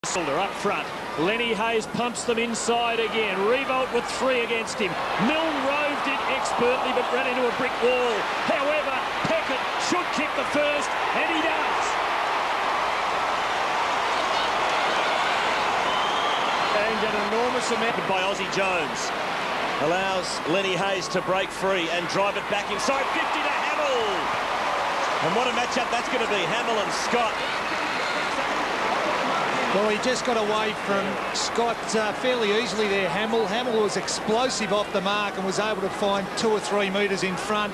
Up front, Lenny Hayes pumps them inside again. Revolt with 3 against him. Milne roved it expertly but ran into a brick wall. However, Peckett should kick the first, and he does. And an enormous amount by Aussie Jones. Allows Lenny Hayes to break free and drive it back inside. 50 to Hamill. And what a matchup that's going to be, Hamill and Scott. Well, he just got away from Scott fairly easily there, Hamill. Hamill was explosive off the mark and was able to find 2 or 3 metres in front.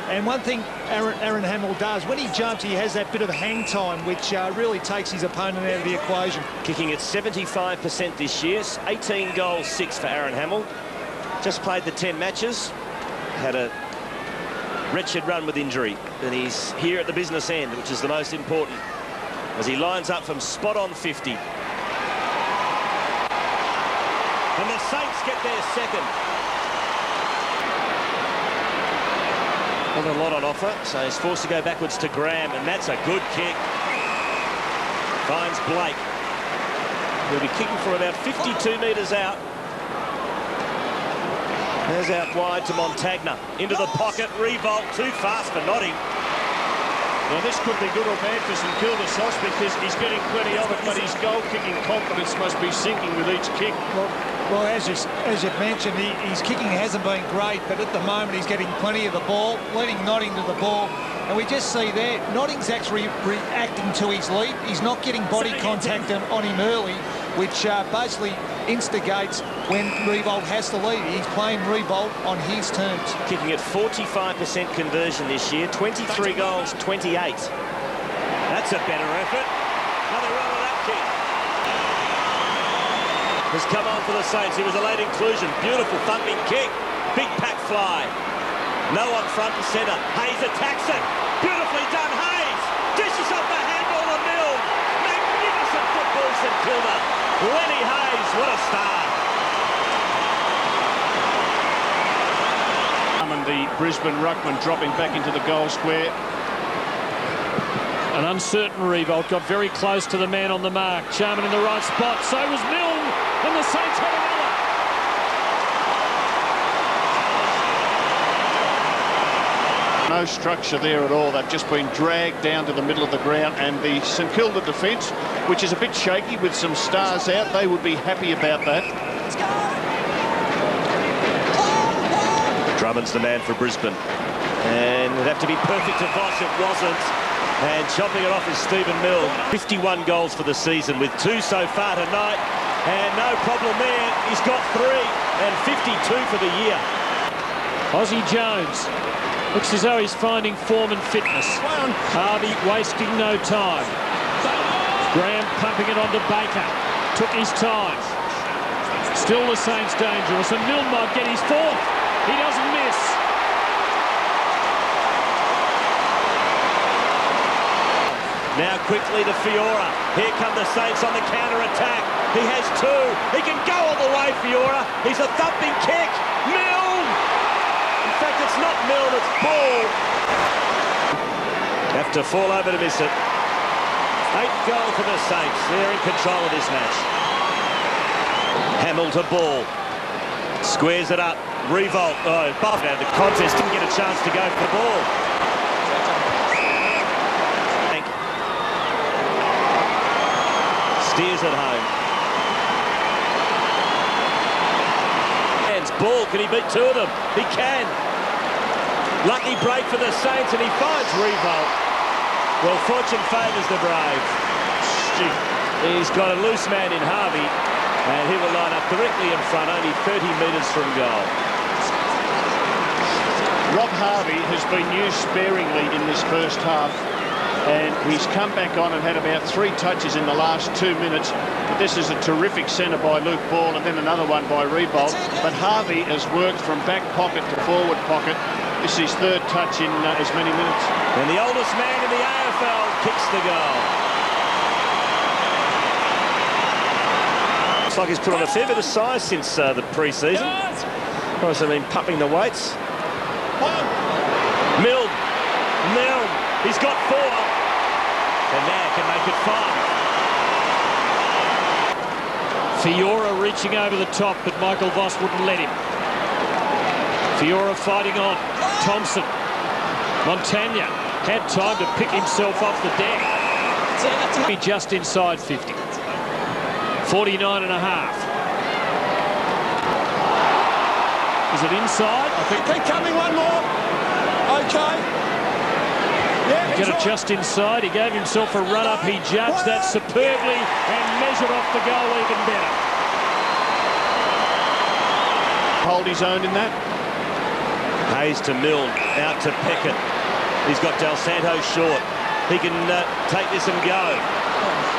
And one thing Aaron Hamill does, when he jumps, he has that bit of hang time, which really takes his opponent out of the equation. Kicking at 75% this year, 18 goals, 6 for Aaron Hamill. Just played the 10 matches, had a wretched run with injury, and he's here at the business end, which is the most important, as he lines up from spot on 50. And the Saints get their second. Not a lot on offer, so he's forced to go backwards to Graham, and that's a good kick. Finds Blake. He'll be kicking for about 52 metres out. There's out wide to Montagna. Into the pocket, Revolt, too fast for Notting. Well, this could be good or bad for StKilda, Sauce, because he's getting plenty of it, but his goal-kicking confidence must be sinking with each kick. Well, as you've mentioned, his kicking hasn't been great, but at the moment he's getting plenty of the ball, leading Notting to the ball. And we just see there, Notting's actually reacting to his lead. He's not getting body contact on him early, which basically instigates when Revolt has to lead. He's playing Revolt on his terms. Kicking at 45% conversion this year, 23 goals, 28. That's a better effort. Another run of that kick. Has come on for the Saints. It was a late inclusion. Beautiful thumping kick. Big pack fly. No on front and centre. Hayes attacks it. Beautifully done, Hayes. Dishes off the handball to Milne. Magnificent football, StKilda. Lenny Hayes, what a start. And the Brisbane ruckman dropping back into the goal square. An uncertain Revolt got very close to the man on the mark. Charman in the right spot. So was Milne, and the Saints had another. No structure there at all. They've just been dragged down to the middle of the ground, and the StKilda defence, which is a bit shaky with some stars out, they would be happy about that. Drummond's the man for Brisbane. And it'd have to be perfect to Voss. It wasn't. And chopping it off is Stephen Milne. 51 goals for the season with 2 so far tonight. And no problem there. He's got 3 and 52 for the year. Aussie Jones. Looks as though he's finding form and fitness. Harvey wasting no time. Graham pumping it onto Baker. Took his time. Still the Saints dangerous. And Milne might get his 4th. He doesn't miss. Now quickly to Fiora. Here come the Saints on the counter-attack. He has 2. He can go all the way, Fiora. He's a thumping kick. Milne! In fact, it's not Milne, it's Ball. Have to fall over to miss it. 8th goal for the Saints. They're in control of this match. Hamill to Ball. Squares it up. Revolt. Oh, Buff out of the contest. Didn't get a chance to go for the ball. Steers it home. Hands Ball. Can he beat 2 of them? He can. Lucky break for the Saints, and he finds Revolt. Well, fortune favours the Brave. He's got a loose man in Harvey, and he will line up directly in front, only 30 metres from goal. Rob Harvey has been used sparingly in this first half, and he's come back on and had about 3 touches in the last 2 minutes. But this is a terrific centre by Luke Ball, and then another one by Revolt. But Harvey has worked from back pocket to forward pocket. This is his 3rd touch in as many minutes. And the oldest man in the AFL kicks the goal. Looks like he's put on a fair bit of size since the pre-season. Course, been pumping the weights. Milne. He's got 4. And now can make it 5. Fiora reaching over the top, but Michael Voss wouldn't let him. Fiora fighting on. Thompson. Montagna had time to pick himself off the deck. Just inside 50. 49 and a half. Is it inside? I think. Keep coming, one more. Okay. Yeah, He got it just inside. He gave himself a run up. He judged that superbly and measured off the goal even better. Hold his own in that. Hayes to Milne, out to Peckett. He's got Del Santo short. He can take this and go.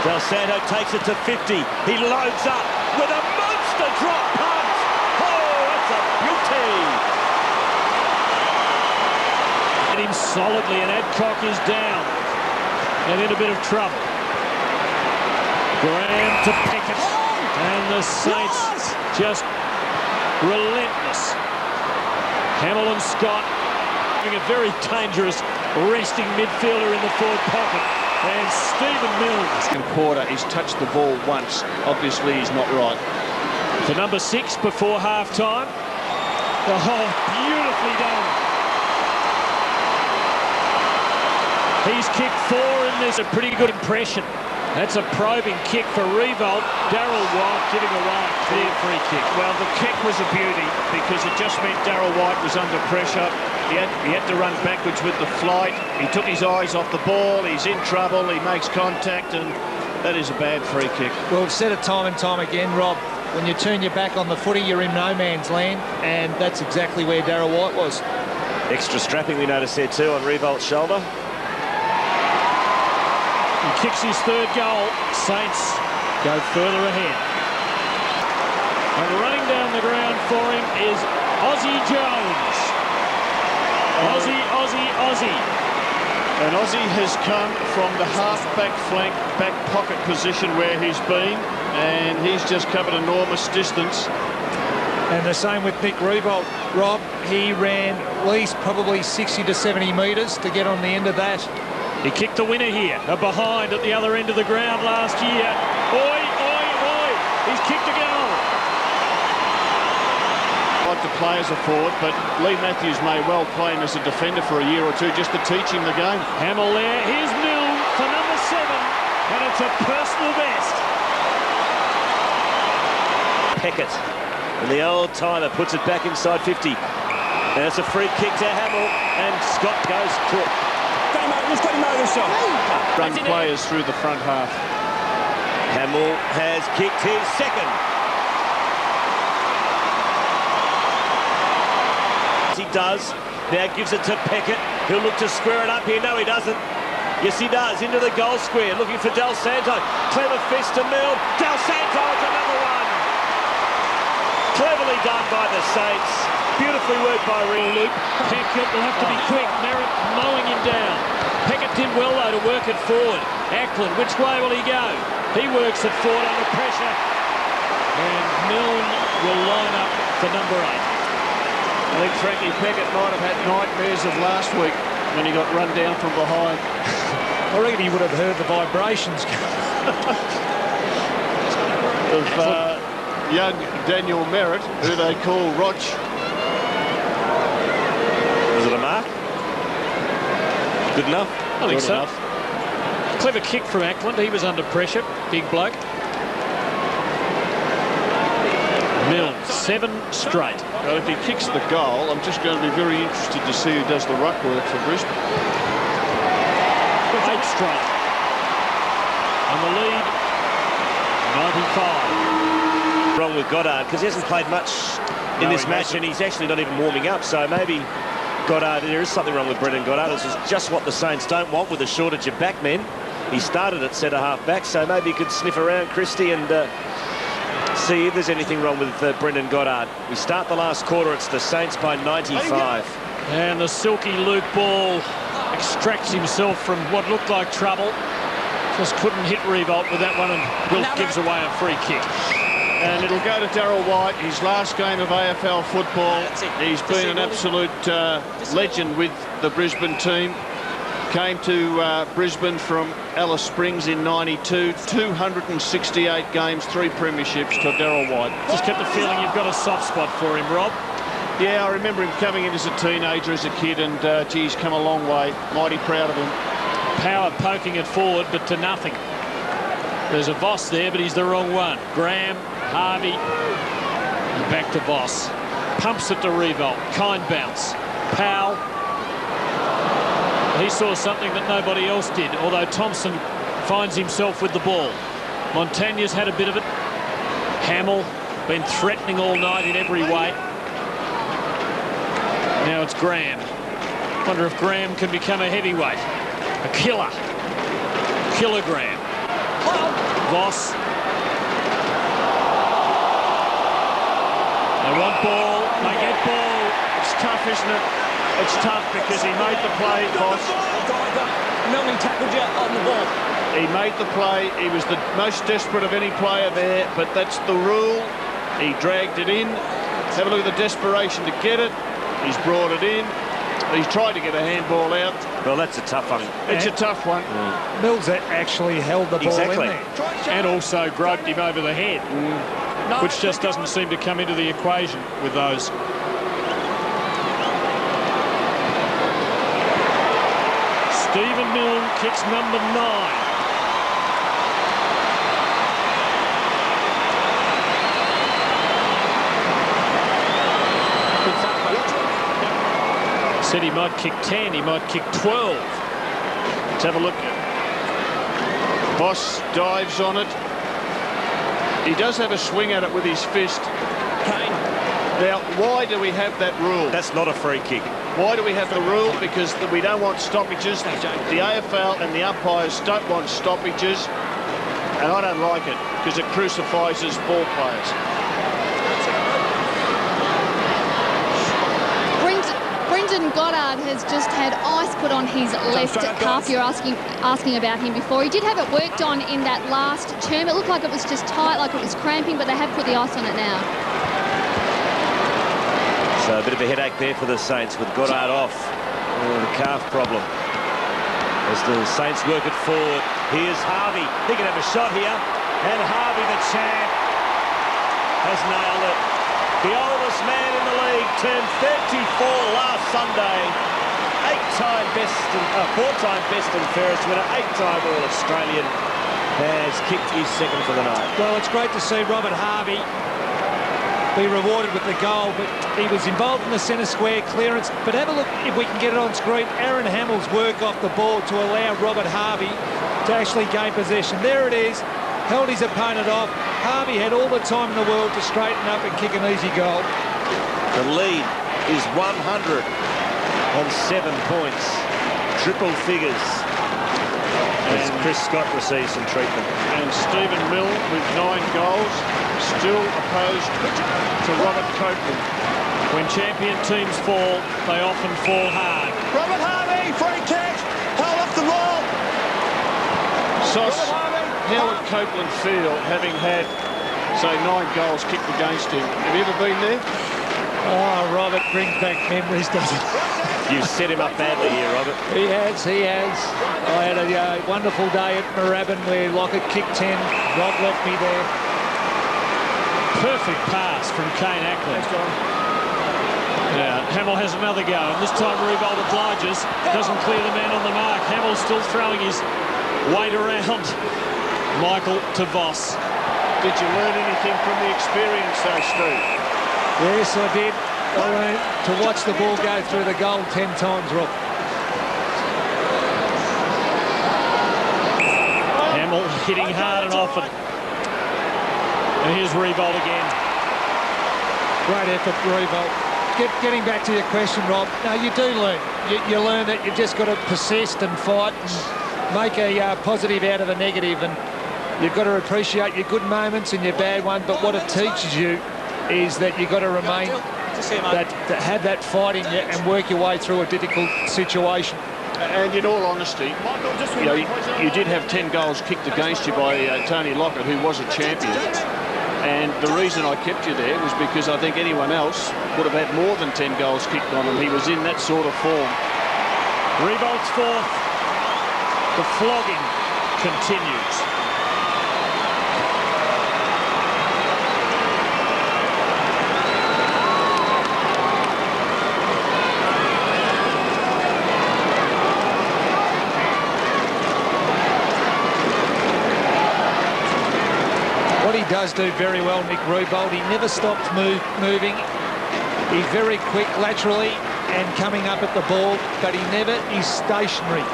Del Santo takes it to 50. He loads up with a monster drop punt. Oh, that's a beauty. Hit him solidly, and Adcock is down and in a bit of trouble. Graham to Peckett, and the Saints just relentless. Hamill and Scott having a very dangerous resting midfielder in the forward pocket, and Stephen Mills. Second quarter, he's touched the ball once. Obviously, he's not right. For number 6 before half-time. Oh, beautifully done. He's kicked 4 in this. A pretty good impression. That's a probing kick for Revolt. Darryl White giving away a clear free kick. Well, the kick was a beauty because it just meant Darryl White was under pressure. He had to run backwards with the flight. He took his eyes off the ball. He's in trouble. He makes contact, and that is a bad free kick. Well, we've said it time and time again, Rob. When you turn your back on the footy, you're in no man's land, and that's exactly where Darryl White was. Extra strapping we noticed there too on Revolt's shoulder. He kicks his 3rd goal. Saints go further ahead. And running down the ground for him is Aussie Jones. Aussie. And Aussie has come from the half-back flank, back pocket position where he's been, and he's just covered enormous distance. And the same with Nick Revolt, Rob. He ran at least probably 60 to 70 metres to get on the end of that. He kicked the winner here, a behind at the other end of the ground last year. Oi! He's kicked a goal. Like to play as a forward, but Lee Matthews may well play him as a defender for a year or two just to teach him the game. Hamill there. Here's Milne for number 7, and it's a personal best. Peckett, and the old timer puts it back inside 50. And it's a free kick to Hamill, and Scott goes to it. Run players through the front half. Hamill has kicked his 2nd. He does. Now gives it to Peckett. He'll look to square it up here. No, he doesn't. Yes, he does. Into the goal square. Looking for Del Santo. Clever fist to Milne. Del Santo with another one. Cleverly done by the Saints. Beautifully worked by Real Luke. Peckett will have to be quick. Merritt mowing him down. Peckett did well, though, to work it forward. Ackland, which way will he go? He works it forward under pressure. And Milne will line up for number 8. I think Frankie Peckett might have had nightmares of last week when he got run down from behind. I reckon he would have heard the vibrations. Of young Daniel Merritt, who they call Roch. Was it a mark? Good enough? I think so. Enough. Clever kick from Ackland. He was under pressure. Big bloke. Milne, 7 straight. Well, if he kicks the goal, I'm just going to be very interested to see who does the ruck work for Brisbane. 8 straight. And the lead, 95. Wrong with Goddard, because he hasn't played much in this match, and he's actually not even warming up, so maybe Goddard, there is something wrong with Brendan Goddard. This is just what the Saints don't want with a shortage of backmen. He started at centre-half back, so maybe he could sniff around Christie and see if there's anything wrong with Brendan Goddard. We start the last quarter. It's the Saints by 95. And the silky Luke Ball extracts himself from what looked like trouble. Just couldn't hit Revolt with that one, and Wilt gives away a free kick. And it'll go to Darryl White, his last game of AFL football. He's been an absolute legend with the Brisbane team. Came to Brisbane from Alice Springs in '92. 268 games, 3 premierships to Darryl White. Just get the feeling you've got a soft spot for him, Rob. Yeah, I remember him coming in as a teenager, as a kid, and geez, come a long way. Mighty proud of him. Power poking it forward, but to nothing. There's a Voss there, but he's the wrong one. Graham, Harvey, and back to Voss. Pumps it to Revolt. Kind bounce. Powell. He saw something that nobody else did, although Thompson finds himself with the ball. Montagne's had a bit of it. Hamill been threatening all night in every way. Now it's Graham. Wonder if Graham can become a heavyweight. A killer. Kilogram. Voss. They want ball. They get ball. It's tough, isn't it? It's tough because he made the play, Voss. Melvin tackled you on the ball. He made the play. He was the most desperate of any player there, but that's the rule. He dragged it in. Have a look at the desperation to get it. He's brought it in. He's tried to get a handball out. Well, that's a tough one. It's a tough one. Mills actually held the ball in there. And also groped him over the head, which just doesn't seem to come into the equation with those. Stephen Milne kicks number 9. Said he might kick 10, he might kick 12. Let's have a look. Voss dives on it. He does have a swing at it with his fist. Now, why do we have that rule? That's not a free kick. Why do we have the rule? Because we don't want stoppages. The AFL and the umpires don't want stoppages. And I don't like it because it crucifies us ball players. Brendan Goddard has just had ice put on his left calf. You're asking about him before. He did have it worked on in that last term. It looked like it was just tight, like it was cramping, but they have put the ice on it now. So a bit of a headache there for the Saints with Goddard off. The calf problem. As the Saints work it forward. Here's Harvey. He can have a shot here. And Harvey, the champ, has nailed it. The oldest man in the league turned 34 last Sunday. 8-time best and 4-time best and fairest winner, 8-time All-Australian, has kicked his second for the night. Well, it's great to see Robert Harvey be rewarded with the goal, but he was involved in the centre square clearance. But have a look, if we can get it on screen, Aaron Hamill's work off the ball to allow Robert Harvey to actually gain possession. There it is, held his opponent off. Harvey had all the time in the world to straighten up and kick an easy goal. The lead is 107 points, triple figures, as Chris Scott receives some treatment. And Stephen Milne with 9 goals, still opposed to Robert Copeland. When champion teams fall, they often fall hard. Robert Harvey, free kick. Held off the roll. Sauce, how would Copeland feel having had, say, 9 goals kicked against him? Have you ever been there? Oh, Robert brings back memories, doesn't he? You set him up badly here, Robert. He has. I had a wonderful day at Moorabbin where Lockett kicked 10. Rob left me there. Perfect pass from Kane Ackland. Yeah, Hamill has another go, and this time Revolt obliges. Doesn't clear the man on the mark. Hamill's still throwing his weight around. Michael to Voss. Did you learn anything from the experience, though, Steve? Yes, I did. I learned to watch the ball go through the goal 10 times, Rob. Hamill hitting hard and often. And here's Revolt again. Great effort, Revolt. Getting back to your question, Rob. No, you do learn. You learn that you've just got to persist and fight and make a positive out of a negative. And you've got to appreciate your good moments and your bad ones. But what it teaches you is that you've got to remain, have that fight in you and work your way through a difficult situation. And in all honesty, you did have 10 goals kicked against you by Tony Lockett, who was a champion. And the reason I kept you there was because I think anyone else would have had more than 10 goals kicked on him. He was in that sort of form. Revolt's fourth. The flogging continues. What he does do very well, Nick Riewoldt, he never stops moving. He's very quick laterally and coming up at the ball, but he never is stationary.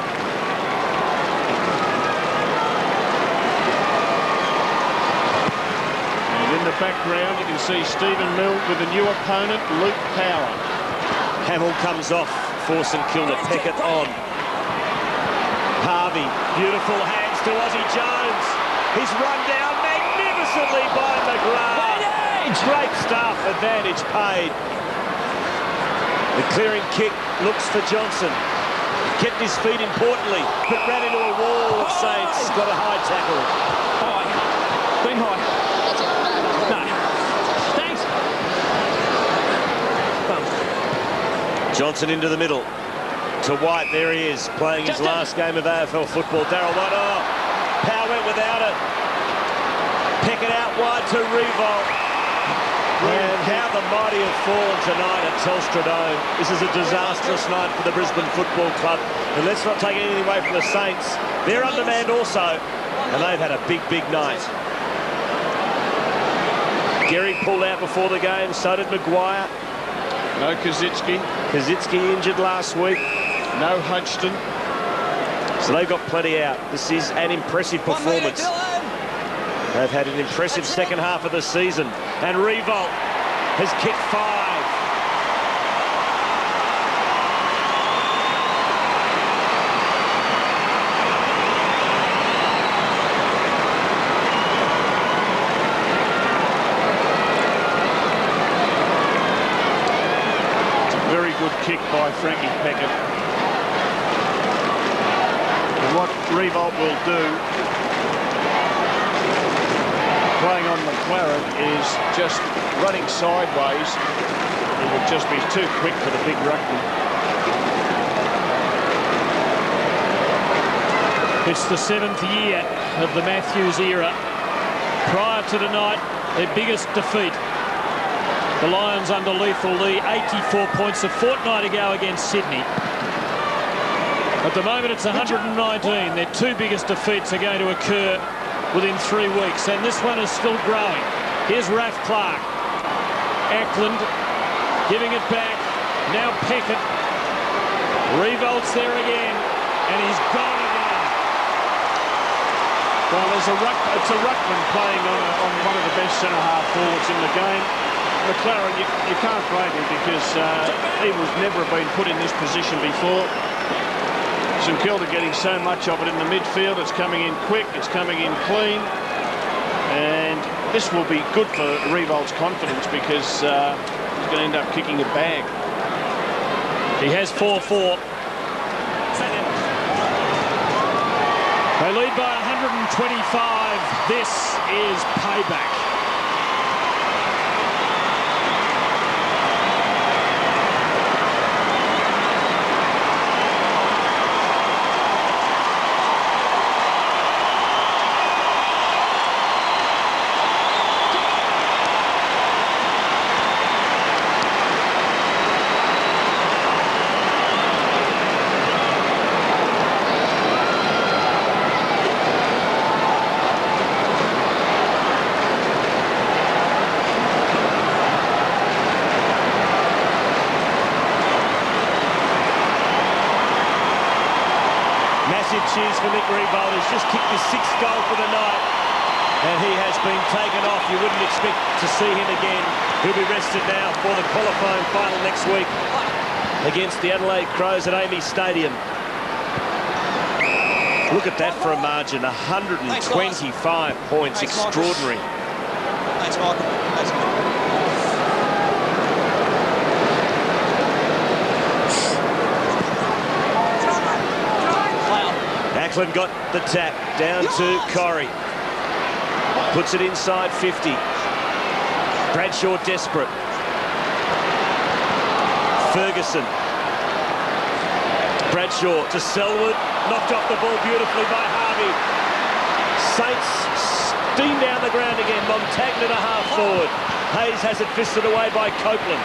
And in the background, you can see Stephen Mill with a new opponent, Luke Power. Hamill comes off for StKilda. Peckett on. Harvey, beautiful hands to Ozzie Jones. He's run down magnificently by McGrath. Great stuff, advantage paid. The clearing kick looks for Johnson. Kept his feet importantly, but ran into a wall of Saints. Got a high tackle. High. Been high. No. Thanks. Johnson into the middle. To White, there he is, playing his last game of AFL football. Darryl White, Power went without it. Peckett out wide to Riewoldt. And how the mighty have fallen tonight at Telstra Dome. This is a disastrous night for the Brisbane Football Club. And let's not take anything away from the Saints. They're undermanned also, and they've had a big, big night. Gehrig pulled out before the game, so did Maguire. No Kazitsky. Kazitsky injured last week. No Hodgson. So they've got plenty out. This is an impressive performance. They've had an impressive second half of the season. And Riewoldt has kicked 5. It's a very good kick by Frankie Peckett. And what Riewoldt will do, playing on McLaren, is just running sideways. He would just be too quick for the big ruckman. It's the 7th year of the Matthews era. Prior to tonight, their biggest defeat. The Lions under Lethal Lee, 84 points a fortnight ago against Sydney. At the moment, it's 119. Their 2 biggest defeats are going to occur within 3 weeks, and this one is still growing. Here's Raph Clark. Ackland giving it back. Now Peckett. Riewoldt's there again, and he's gone again. Well, it's a ruckman playing on one of the best centre-half forwards in the game. McLaren, you can't blame him because he was never been put in this position before. StKilda getting so much of it in the midfield. It's coming in quick, it's coming in clean, and this will be good for Riewoldt's confidence because he's going to end up kicking a bag. He has 4-4. They lead by 125. This is payback. Massive cheers for Nick Riewoldt, who's just kicked his 6th goal for the night. And he has been taken off. You wouldn't expect to see him again. He'll be rested now for the qualifying final next week against the Adelaide Crows at Amy Stadium. Look at that for a margin, 125 points. Thanks, extraordinary. Thanks, Michael. Thanks, Michael. Ackland got the tap down to Corrie. Puts it inside 50. Bradshaw desperate. Ferguson. Bradshaw to Selwood. knocked off the ball beautifully by Harvey. Saints steam down the ground again. Montagna to half forward. Hayes has it fisted away by Copeland.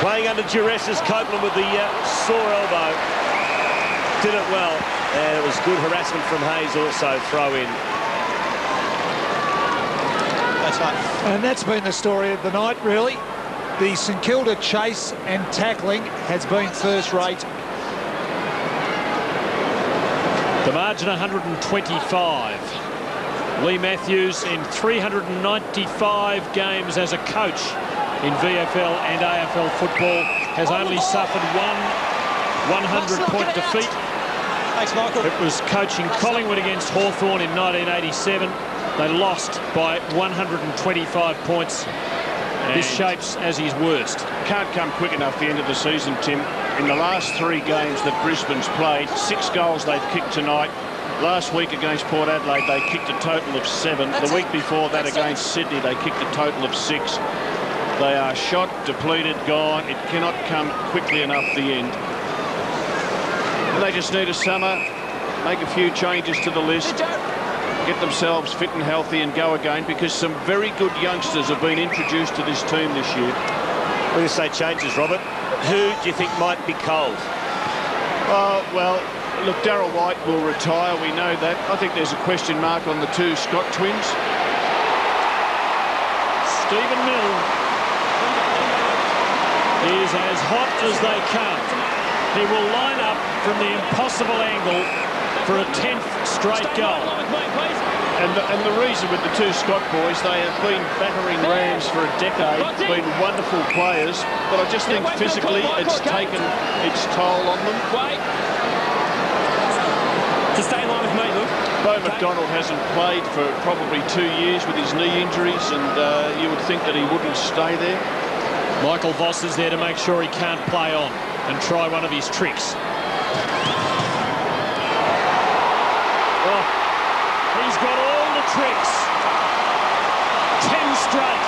Playing under duress is Copeland with the sore elbow. Did it well, and it was good harassment from Hayes also. Throw in. That's right. And that's been the story of the night, really. The StKilda chase and tackling has been first rate. The margin 125. Lee Matthews in 395 games as a coach in VFL and AFL football has only suffered one 100-point defeat. Thanks, Michael. It was coaching Collingwood against Hawthorn in 1987. They lost by 125 points. This shapes as his worst. Can't come quick enough the end of the season, Tim. In the last 3 games that Brisbane's played, 6 goals they've kicked tonight. Last week against Port Adelaide, they kicked a total of 7. The week before that against Sydney, they kicked a total of 6. They are shot, depleted, gone. It cannot come quickly enough, the end. And they just need a summer, make a few changes to the list, get themselves fit and healthy and go again, because some very good youngsters have been introduced to this team this year. When you say changes, Robert, who do you think might be cold? Well, look, Darryl White will retire, we know that. I think there's a question mark on the 2 Scott twins. Stephen Mill is as hot as they come. He will line up from the impossible angle for a 10th straight goal. And the reason with the 2 Scott boys, they have been battering rams for a decade, been wonderful players, but I just think physically it's taken its toll on them. To stay in line with me, look. Bo McDonald hasn't played for probably 2 years with his knee injuries, and you would think that he wouldn't stay there. Michael Voss is there to make sure he can't play on and try one of his tricks. Oh, he's got all the tricks. 10 straight.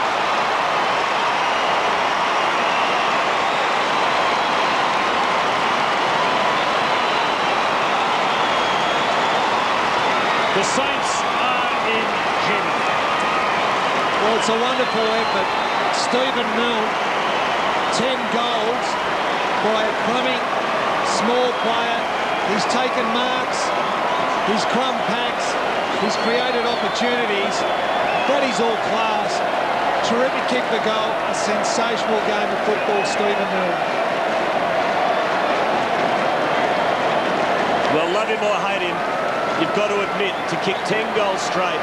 The Saints are in heaven. Well, it's a wonderful effort. Stephen Mill, 10 goals by a crummy, small player. He's taken marks, he's crumb packs, he's created opportunities. That is all class. Terrific kick for goal, a sensational game of football, Stephen Mill. Well, love him or hate him, you've got to admit, to kick 10 goals straight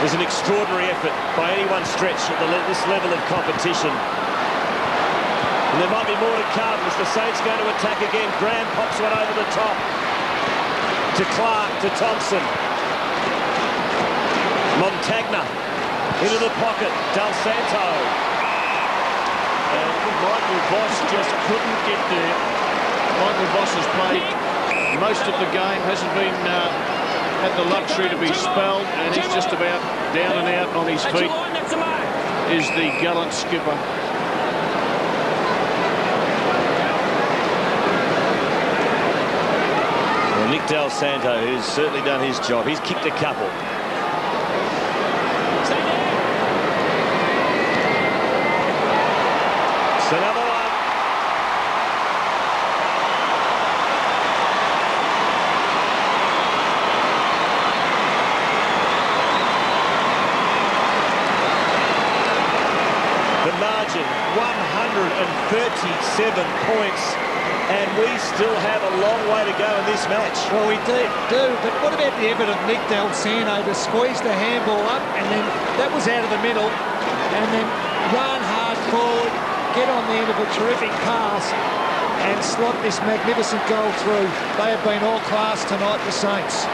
was an extraordinary effort by anyone's stretch at this level of competition. And there might be more to come as the Saints go to attack again. Graham pops one over the top to Clark, to Thompson. Montagna into the pocket, Del Santo. And Michael Voss just couldn't get there. Michael Voss has played most of the game, hasn't been had the luxury to be spelled, and he's just about down and out on his feet. Is the gallant skipper. Well, Nick Del Santo, who's certainly done his job, he's kicked a couple. It's another one. The margin, 137 points, and we still have a long way to go in this match. Well, we do, but what about the effort of Nick Del Santo to squeeze the handball up, and then that was out of the middle, and then run hard forward, get on the end of a terrific pass, and slot this magnificent goal through. They have been all class tonight, the Saints.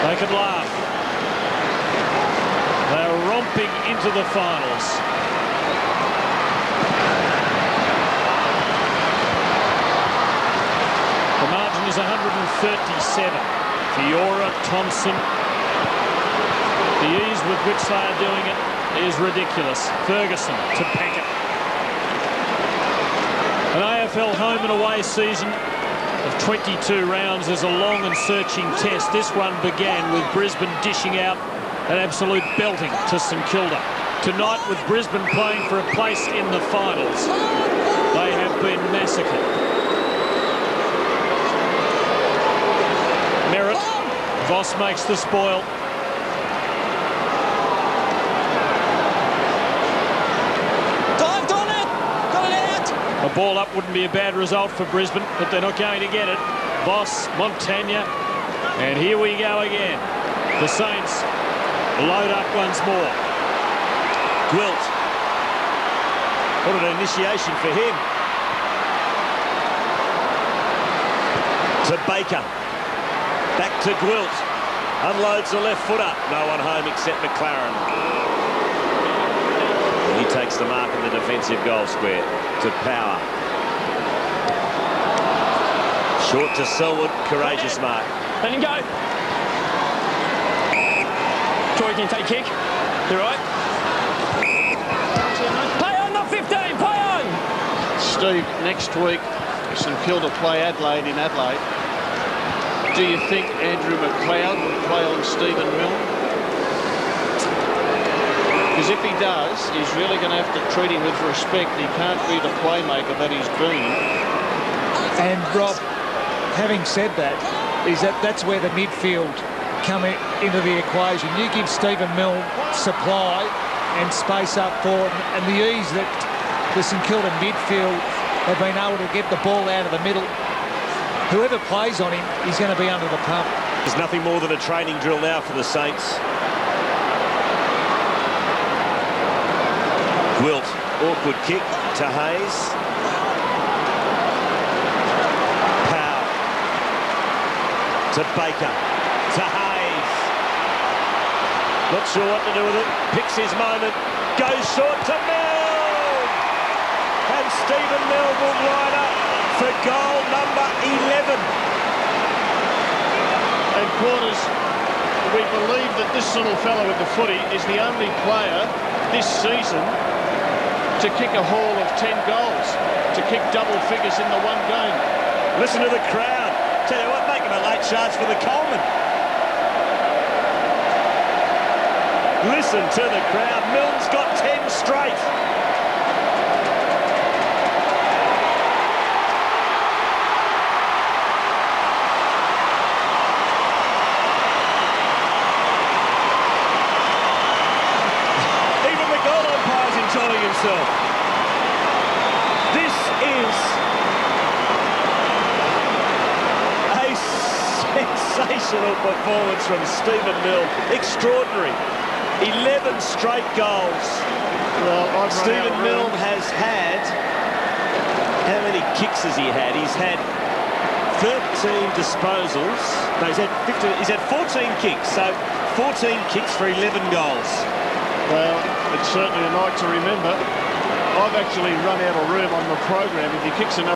They can laugh. They're romping into the finals. The margin is 137. Fiora, Thompson. The ease with which they are doing it is ridiculous. Ferguson to Packett. AFL home and away season of 22 rounds is a long and searching test. This one began with Brisbane dishing out an absolute belting to StKilda. Tonight, with Brisbane playing for a place in the finals, they have been massacred. Merritt, Voss makes the spoil. Dived on it! Got it out! A ball up wouldn't be a bad result for Brisbane, but they're not going to get it. Voss, Montagna, and here we go again. The Saints load up once more. Gwilt. What an initiation for him. To Baker. Back to Gwilt. Unloads the left footer. No one home except McLaren. He takes the mark in the defensive goal square. To Power. Short to Selwood. Courageous mark. Let him go. Troy can take kick. You're right. Play on, not 15. Play on. Steve, next week, StKilda play Adelaide in Adelaide. Do you think Andrew McLeod will play on Stephen Milne? Because if he does, he's really going to have to treat him with respect. He can't be the playmaker that he's been. And Rob, having said that, that's where the midfield come into the equation. You give Stephen Milne supply and space up forward, and the ease that the StKilda midfield have been able to get the ball out of the middle. Whoever plays on him, he's going to be under the pump. There's nothing more than a training drill now for the Saints. Gwilt, awkward kick to Hayes. Powell to Baker, to Hayes. Not sure what to do with it. Picks his moment, goes short to Milne. And Stephen Milne will line up for goal number 11. And Quarters, we believe that this little fellow with the footy is the only player this season to kick a haul of 10 goals, to kick double figures in the one game. Listen to the crowd. Tell you what, make him a late charge for the Coleman. Listen to the crowd. Milne's got 10 straight. Even the goal umpire's enjoying himself. This is a sensational performance from Stephen Milne. Extraordinary. 11 straight goals. Well, Stephen Milne has had, how many kicks has he had? He's had 13 disposals. No, he's had 14 kicks, so 14 kicks for 11 goals. Well, it's certainly a night to remember. I've actually run out of room on the program. If he kicks another